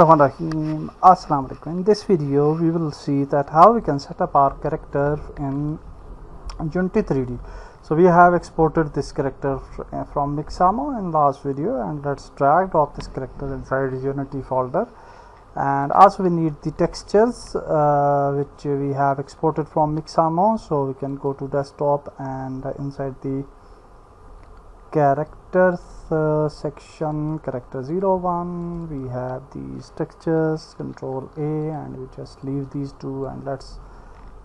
Assalamu alaikum. In this video we will see that how we can set up our character in Unity 3D. So we have exported this character from Mixamo in last video, and let's drag drop this character inside Unity folder. And also we need the textures which we have exported from Mixamo, so we can go to desktop and inside the characters section, character 01, we have these textures, control A, and we just leave these two, and let's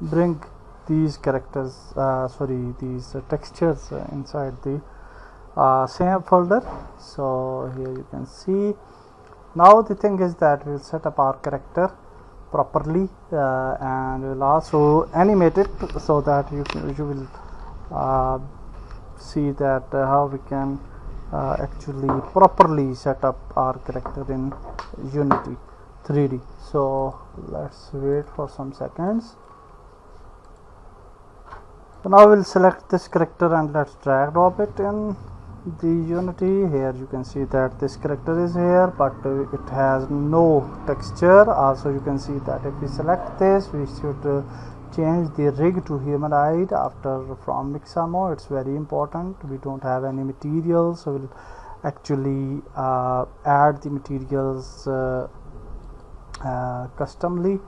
bring these characters these textures inside the same folder. So here you can see. Now the thing is that we'll set up our character properly and we'll also animate it so that you will see that how we can actually properly set up our character in Unity 3D. So let's wait for some seconds. So now we'll select this character and let's drag drop it in the Unity. Here you can see that this character is here, but it has no texture. Also you can see that if we select this, we should change the rig to humanoid from Mixamo. It's very important. We don't have any materials, so we'll actually add the materials customly,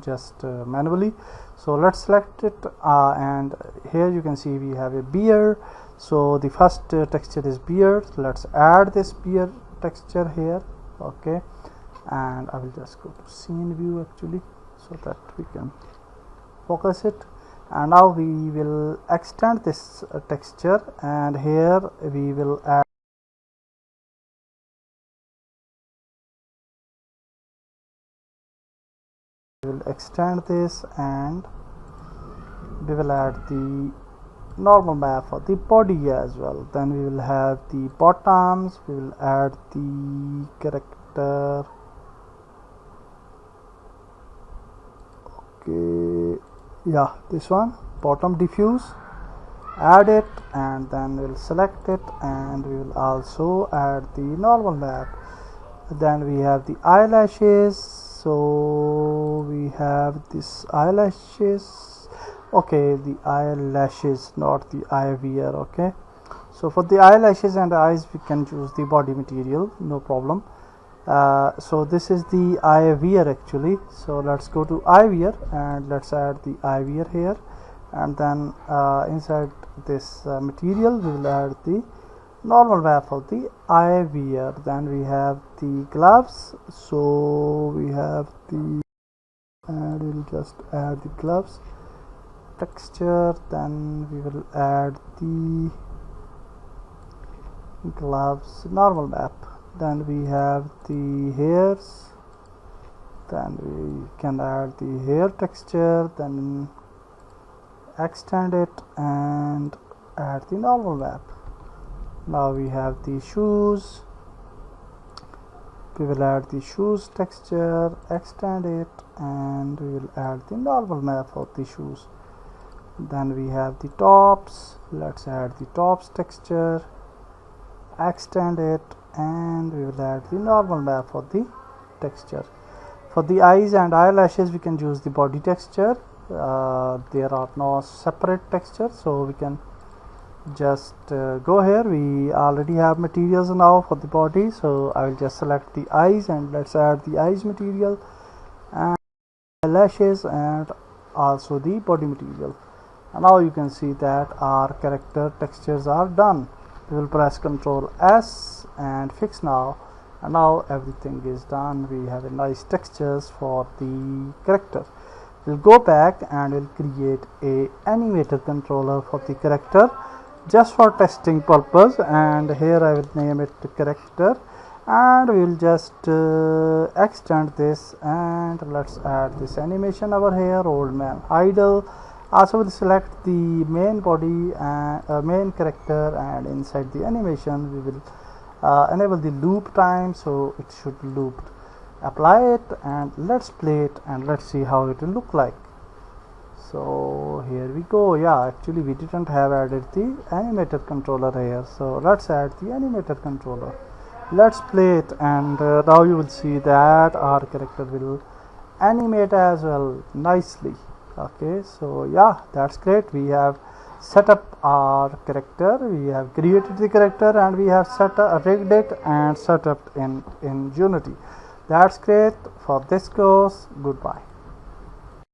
just manually. So let's select it, and here you can see we have a beard. So the first texture is beard. Let's add this beard texture here. Okay, and I will just go to scene view actually, so that we can focus it. And now we will extend this texture, and here we will add extend this, and we will add the normal map for the body as well. Then we will have the bottoms. We will add the character. Okay, yeah, this one, bottom diffuse, add it, and then we'll select it, and we will also add the normal map. Then we have the eyelashes, so we have this eyelashes. Okay, the eyelashes, not the eye wear. Okay, so for the eyelashes and eyes we can choose the body material, no problem. So this is the eye wear actually. So let's go to eye wear and let's add the eye wear here, and then inside this material we will add the normal map of the eye wear. Then we have the gloves, so we have the, and we'll just add the gloves texture. Then we will add the gloves normal map. Then we have the hairs, then we can add the hair texture, then extend it and add the normal map. Now we have the shoes, we will add the shoes texture, extend it, and we will add the normal map of the shoes. Then we have the tops, let's add the tops texture, extend it, and we will add the normal map for the texture. For the eyes and eyelashes we can use the body texture. There are no separate textures, so we can just go here. We already have materials now for the body, so I will just select the eyes and let's add the eyes material and eyelashes and also the body material. And now you can see that our character textures are done. We will press Ctrl S and fix now, and now everything is done. We have a nice textures for the character. We'll go back and we'll create a animator controller for the character just for testing purpose, and here I will name it character, and we will just extend this, and let's add this animation over here, old man idle. Also we'll select the main body and main character, and inside the animation we will enable the loop time, so it should loop. Apply it and let's play it and let's see how it will look like. So here we go. Yeah, actually we didn't have added the animator controller here, so let's add the animator controller. let's play it, and now you will see that our character will animate as well nicely. Okay, so yeah, that's great. We have set up our character, we have created the character, and we have rigged it and set up in Unity. That's great for this course. Goodbye.